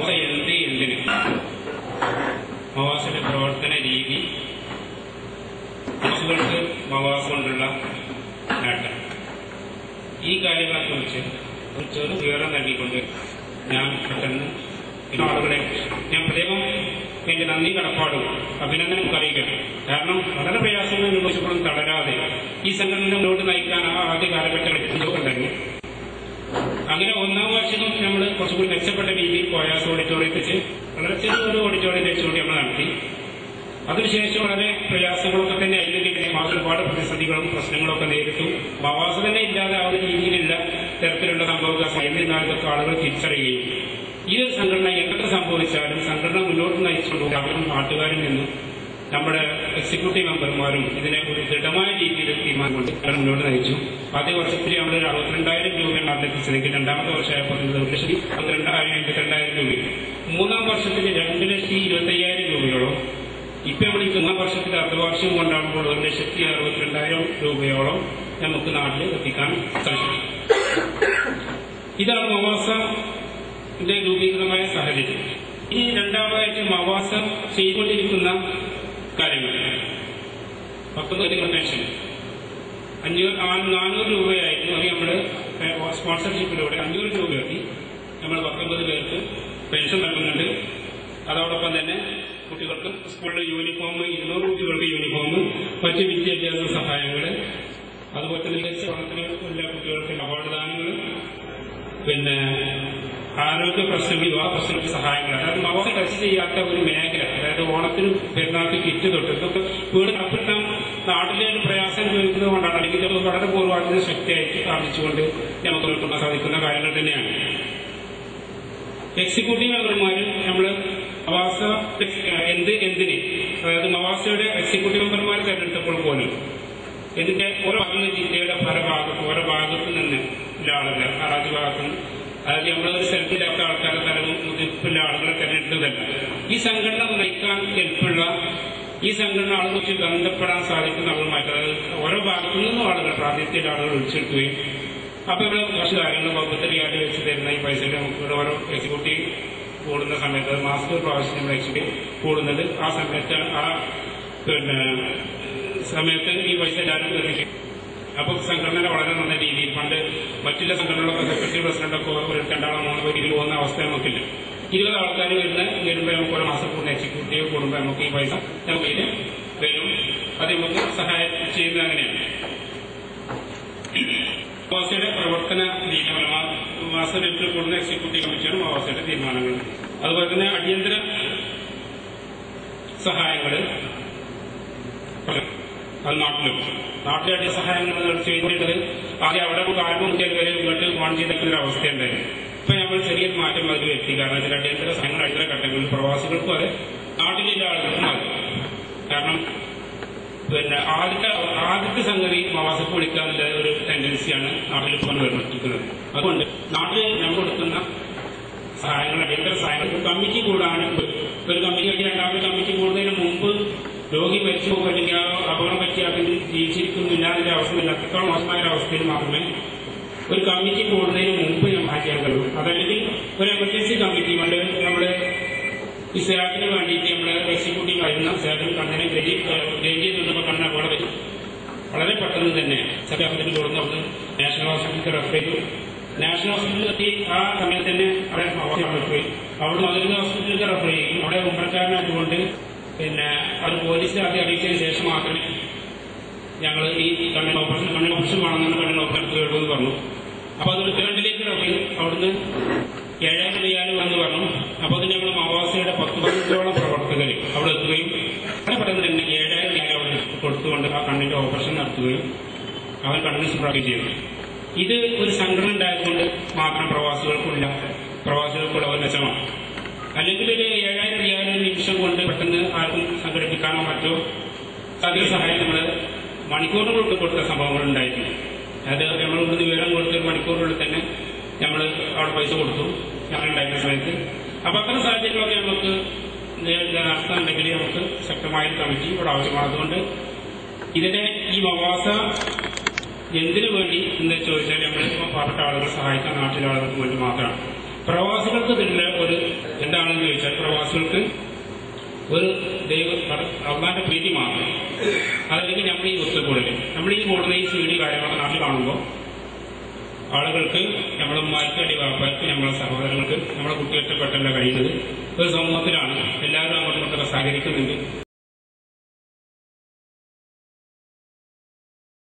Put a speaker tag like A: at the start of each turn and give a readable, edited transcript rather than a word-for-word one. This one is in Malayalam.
A: എന്തിന് മവാസിന്റെ പ്രവർത്തന രീതി, കുട്ടികൾക്ക് മവാസ് കൊണ്ടുള്ള നേട്ടം, ഈ കാര്യങ്ങളെക്കുറിച്ച് ഒരു ചെറു വിവരം നൽകിക്കൊണ്ട് ഞാൻ പെട്ടെന്ന് ആളുകളെ ഞാൻ പ്രത്യേകം എന്റെ നന്ദി കടപ്പാടും അഭിനന്ദനം അറിയിക്കണം. കാരണം വളരെ പ്രയാസങ്ങൾ അനുഭവിച്ചപ്പോഴും തളരാതെ ഈ സംഘടന മുന്നോട്ട് നയിക്കാൻ ആ ആദ്യ കാലഘട്ടങ്ങളിൽ ഉണ്ടായിരുന്നു. അങ്ങനെ ഒന്നാം വാർഷികം നമ്മൾ കുറച്ചുകൂടി മെച്ചപ്പെട്ട രീതിയിൽ കോയാസ് ഓഡിറ്റോറിയത്തിൽ വളരെ ചെറിയൊരു ഓഡിറ്റോറിയം വെച്ചുകൊണ്ട് നമ്മൾ നടത്തി. അതിനുശേഷം വളരെ പ്രയാസങ്ങളൊക്കെ തന്നെ അല്ലെങ്കിൽ ഒരുപാട് പ്രതിസന്ധികളും പ്രശ്നങ്ങളൊക്കെ നേരിട്ടു. മവാസ് തന്നെ ഇല്ലാതെ ആ ഒരു രീതിയിലുള്ള തരത്തിലുള്ള സംഭവങ്ങൾ എന്നിരുന്നാലൊക്കെ ആളുകൾ തിരിച്ചറിയുകയും ഈ ഒരു സംഘടന എന്തൊക്കെ സംഭവിച്ചാലും സംഘടന മുന്നോട്ട് നയിച്ചുകൊണ്ട് അവരും നാട്ടുകാരിൽ നിന്നും നമ്മുടെ എക്സിക്യൂട്ടീവ് മെമ്പർമാരും ഇതിനെ ഒരു ദൃഢമായ രീതിയിൽ തീരുമാനം കൊണ്ട് മുന്നോട്ട് നയിച്ചു. ആദ്യ വർഷത്തിൽ നമ്മൾ 62,000 രൂപയാണ് അഭ്യർത്ഥിച്ചതെങ്കിൽ രണ്ടാമത്തെ വർഷമായപ്പോൾ 2,52,000 രൂപ, മൂന്നാം വർഷത്തിൽ 2,25,000 രൂപയോളം, ഇപ്പൊ നമ്മൾ ഈ മൂന്നാം വർഷത്തിൽ അർദ്ധവാർഷികം കൊണ്ടാകുമ്പോൾ 1,62,000 രൂപയോളം നമുക്ക് നാട്ടിൽ എത്തിക്കാൻ സാധിച്ചു. ഇതാണ് മവാസന്റെ രൂപീകൃതമായ സാഹചര്യം. ഈ രണ്ടാമതായിട്ട് മവാസ ചെയ്തുകൊണ്ടിരിക്കുന്ന കാര്യങ്ങൾ 19 പെൻഷൻ 400 രൂപയായിരുന്നു. അത് നമ്മൾ സ്പോൺസർഷിപ്പിലൂടെ 500 രൂപയാക്കി നമ്മൾ 19 പേർക്ക് പെൻഷൻ നൽകുന്നുണ്ട്. അതോടൊപ്പം തന്നെ കുട്ടികൾക്ക് സ്കൂളിലെ യൂണിഫോം, 200 കുട്ടികൾക്ക് യൂണിഫോം, മറ്റ് വിദ്യാഭ്യാസ സഹായങ്ങൾ, അതുപോലെ തന്നെ മികച്ച പഠനത്തിനുള്ള കുട്ടികൾക്ക് അവാർഡ് ദാനങ്ങൾ, പിന്നെ ആരോഗ്യ പ്രശ്നങ്ങൾ, വിവാഹ പ്രശ്നങ്ങൾക്ക് സഹായങ്ങൾ. അതായത് മവാസ് ടച്ച് ചെയ്യാത്ത ഒരു മേഖല, അതായത് ഓണത്തിന് പെരുന്നാൾക്ക് കിറ്റ് തൊട്ട് ഇതൊക്കെ വീട് കപ്പിട്ട നാട്ടിലെ ഒരു പ്രയാസം അനുഭവിക്കുന്നത് കൊണ്ടാണ്. അല്ലെങ്കിൽ ഇതൊക്കെ വളരെ പൂർവ്വാധിക ശക്തിയായിട്ട് ആർജിച്ചുകൊണ്ട് നമുക്ക് നിൽക്കാൻ സാധിക്കുന്ന കാര്യങ്ങൾ തന്നെയാണ്. എക്സിക്യൂട്ടീവ് മെമ്പർമാർ നമ്മൾ മവാസ എന്തിന്, അതായത് മവാസയുടെ എക്സിക്യൂട്ടീവ് മെമ്പർമാർ തെരഞ്ഞെടുത്തപ്പോൾ പോലും ഇതിന്റെ ഓരോ ജില്ലയുടെ ഓരോ ഭാഗത്ത് നിന്ന് ഉള്ള ആളുകൾ, ഹറാജ് ഭാഗത്ത് നിന്ന്, അതായത് നമ്മളൊരു സ്ഥലത്തില്ലാത്ത ആൾക്കാരെ മുതിർപ്പുള്ള ആളുകളെ തെരഞ്ഞെടുത്തതല്ല. ഈ സംഘടന നയിക്കാൻ കെൽപ്പുള്ള, ഈ സംഘടന ആളുകൾക്ക് ബന്ധപ്പെടാൻ സാധിക്കുന്ന ആളുകളുമായിട്ട്, അതായത് ഓരോ ഭാഗത്തു നിന്നും ആളുകൾ, പ്രാദേശിക ആളുകൾ വിളിച്ചെടുക്കുകയും അപ്പൊ ഇവിടെ കുറച്ച് കാര്യങ്ങൾ വകുപ്പ് റിയാലി വെച്ച് തരുന്ന ഈ പൈസ നമുക്ക് ഇവിടെ ഓരോ എക്സിക്യൂട്ടീവ് കൂടുന്ന സമയത്ത്, മാസത്തിൽ ഒരു പ്രാവശ്യം നമ്മൾ എക്സിക്യൂട്ടീവ് കൂടുന്നത്, ആ സമയത്ത് സമയത്ത് ഈ പൈസ എല്ലാവരും തരുകയും അപ്പൊ സംഘടന വളരെ നല്ല രീതിയിൽ, പണ്ട് മറ്റുള്ള സംഘടനകളൊക്കെ സെക്രട്ടറി പ്രസിഡന്റൊക്കെ ഒരു 2-3 രീതിയിൽ പോകുന്ന അവസ്ഥ നമുക്കില്ല. 20 ആൾക്കാർ വരുമ്പോൾ നമുക്ക് ഒരു മാസം കൂടുന്ന എക്സിക്യൂട്ടീവ് കൂടുമ്പോൾ നമുക്ക് ഈ പൈസ നമുക്ക് ഇതിൽ വരും. അത് നമുക്ക് സഹായം ചെയ്യുന്നത് അങ്ങനെയാണ്. മവാസയുടെ പ്രവർത്തന രീതി, മാസത്തിൽ കൂടുന്ന എക്സിക്യൂട്ടീവ് കമ്മിറ്റിയാണ് മവാസയുടെ തീരുമാനങ്ങൾ. അതുപോലെ തന്നെ അടിയന്തര സഹായങ്ങൾ അത് നാട്ടിലെ അടിയ സഹായങ്ങൾ ചെയ്തിട്ടുള്ളത് ആദ്യം അവിടെ കാലം മുതൽ വരെ ഇങ്ങോട്ട് ഓൺ ചെയ്തിട്ടുള്ള അവസ്ഥയുണ്ടായിരുന്നു. ഇപ്പൊ നമ്മൾ ചെറിയൊരു മാറ്റം അതിൽ വരുത്തി. കാരണം ഇതിൽ അടിയന്തര സഹായങ്ങൾ അടിയന്തര ഘട്ടങ്ങളിൽ പ്രവാസികൾക്കും അതെ, നാട്ടിലുള്ള ആളുകൾക്കും അതെ. കാരണം പിന്നെ ആദ്യത്തെ സംഗതി മവാസക്ക് വിളിക്കാനുള്ള ഒരു ടെൻഡൻസിയാണ് നാട്ടിൽ ഇപ്പോൾ വരുന്നത്. അതുകൊണ്ട് നാട്ടിൽ നമ്മൾ കൊടുക്കുന്ന സഹായങ്ങൾ, അടിയന്തര സഹായങ്ങൾ കമ്മിറ്റി കൂടാണ്. ഒരു കമ്മിറ്റി കഴിഞ്ഞ് രണ്ടാമത്തെ കമ്മിറ്റി കൂടുന്നതിന് മുമ്പ് രോഗി മരിച്ചു പോകും, അല്ലെങ്കിൽ അപകടം പറ്റിയ ജീവിച്ചിരിക്കുന്നില്ല, അതിന്റെ അവസ്ഥയില്ല, അത്രത്തോളം മോശമായ അവസ്ഥയിൽ മാത്രമേ ഒരു കമ്മിറ്റി കൂടുന്നതിന് മുമ്പ് നമ്മൾ ചെയ്യാൻ കഴിയൂ. അതല്ലെങ്കിൽ ഒരു എമർജൻസി കമ്മിറ്റി കൊണ്ട് നമ്മുടെ ഈ സേവനത്തിന് വേണ്ടിയിട്ട് നമ്മുടെ എക്സിക്യൂട്ടീവ് ആയിരുന്ന സേവനം കണ്ണിനെ ഗേജ് നിന്നപ്പോൾ കണ്ണിന് അപകടം പറ്റി വളരെ പെട്ടെന്ന് തന്നെ സേവനത്തിന് കൊടുക്കുന്നത് നാഷണൽ ഹോസ്പിറ്റലിൽ റെഫർ ചെയ്തു. നാഷണൽ ഹോസ്പിറ്റലിൽ എത്തി ആ സമയത്ത് തന്നെ അവിടെ പോയി. അവിടെ മധുര ഹോസ്പിറ്റലിൽ റെഫർ ചെയ്യും. അവിടെ ഉമ്മറക്കാരനായതുകൊണ്ട് പിന്നെ അത് പോലീസിനെ ആദ്യം അറിയിച്ചതിന് ശേഷം മാത്രമേ ഞങ്ങൾ ഈ കണ്ണിന് ഓപ്പറേഷൻ വേണമെന്നാണ് കണ്ണിന് ഓപ്പറേഷൻ എടുക്കുമെന്ന് പറഞ്ഞു. അപ്പൊ അത് ഉത്തരാഖണ്ഡിലേക്ക് ഇറക്കി. അവിടുന്ന് 7,000 റിയാൽ എന്ന് പറഞ്ഞു. അപ്പൊ അത് ഞങ്ങൾ മവാസയുടെ 10-15ഓളം പ്രവർത്തകർ അവിടെ എത്തുകയും വളരെ പെട്ടെന്ന് തന്നെ 7,000 റിയാൽ അവിടെ കൊടുത്തുകൊണ്ട് ആ കണ്ണിന്റെ ഓപ്പറേഷൻ നടത്തുകയും അവൻ കണ്ണിന് സുഖമാക്കുകയും ചെയ്തു. ഇത് ഒരു സംഘടന ഉണ്ടായതുകൊണ്ട് മാത്രം പ്രവാസികൾക്കുള്ള ഒരു മെച്ചമാണ്. അല്ലെങ്കിൽ ഒരു 7,000 റിയാൽ നിമിഷം കൊണ്ട് പെട്ടെന്ന് ആർക്കും സംഘടിപ്പിക്കാനോ മറ്റോ അധിക സഹായം നമ്മൾ മണിക്കൂറുകൾ കൊടുത്ത സംഭവങ്ങൾ ഉണ്ടായിട്ടുണ്ട്. അതായത് നമ്മൾ ഇവിടുന്ന് വിവരം കൊടുത്തൊരു മണിക്കൂറിനുള്ളിൽ തന്നെ നമ്മൾ അവിടെ പൈസ കൊടുത്തു ഞങ്ങൾ ഉണ്ടായിരുന്ന സമയത്ത്. അപ്പൊ അത്തരം സാഹചര്യങ്ങളൊക്കെ നമുക്ക് നടത്താനുണ്ടെങ്കിൽ നമുക്ക് ശക്തമായ കമ്മിറ്റി ഇവിടെ ആവശ്യമാണ്. അതുകൊണ്ട് ഇതിന്റെ ഈ മവാസ എന്തിനു വേണ്ടി എന്ന് ചോദിച്ചാൽ നമ്മൾ പാവപ്പെട്ട ആളുകളെ സഹായിക്കാൻ നാട്ടിലെ ആളുകൾക്ക് വേണ്ടി മാത്രമാണ്. പ്രവാസികൾക്ക് ഇതിന്റെ ഒരു എന്താണെന്ന് ചോദിച്ചാൽ പ്രവാസികൾക്ക് ഒരു അള്ളാന്റെ പ്രീതി മാത്രം. അതല്ലെങ്കിൽ നമ്മൾ ഈ ഒത്തുകൂടല്, നമ്മൾ ഈ കൂടുന്ന ഈ CD കാര്യങ്ങളൊക്കെ നാട്ടിൽ കാണുമ്പോൾ ആളുകൾക്ക്, നമ്മളെ ഉമ്മാർക്ക് അടിവാപ്പാർക്ക്, നമ്മളെ സഹോദരങ്ങൾക്ക്, നമ്മളെ കുട്ടിയൊറ്റപ്പെട്ടല്ല കഴിയുന്നത്. ഒരു സമൂഹത്തിലാണ് എല്ലാവരും അങ്ങോട്ടും ഇങ്ങോട്ടൊക്കെ സഹകരിക്കുന്നുണ്ട്.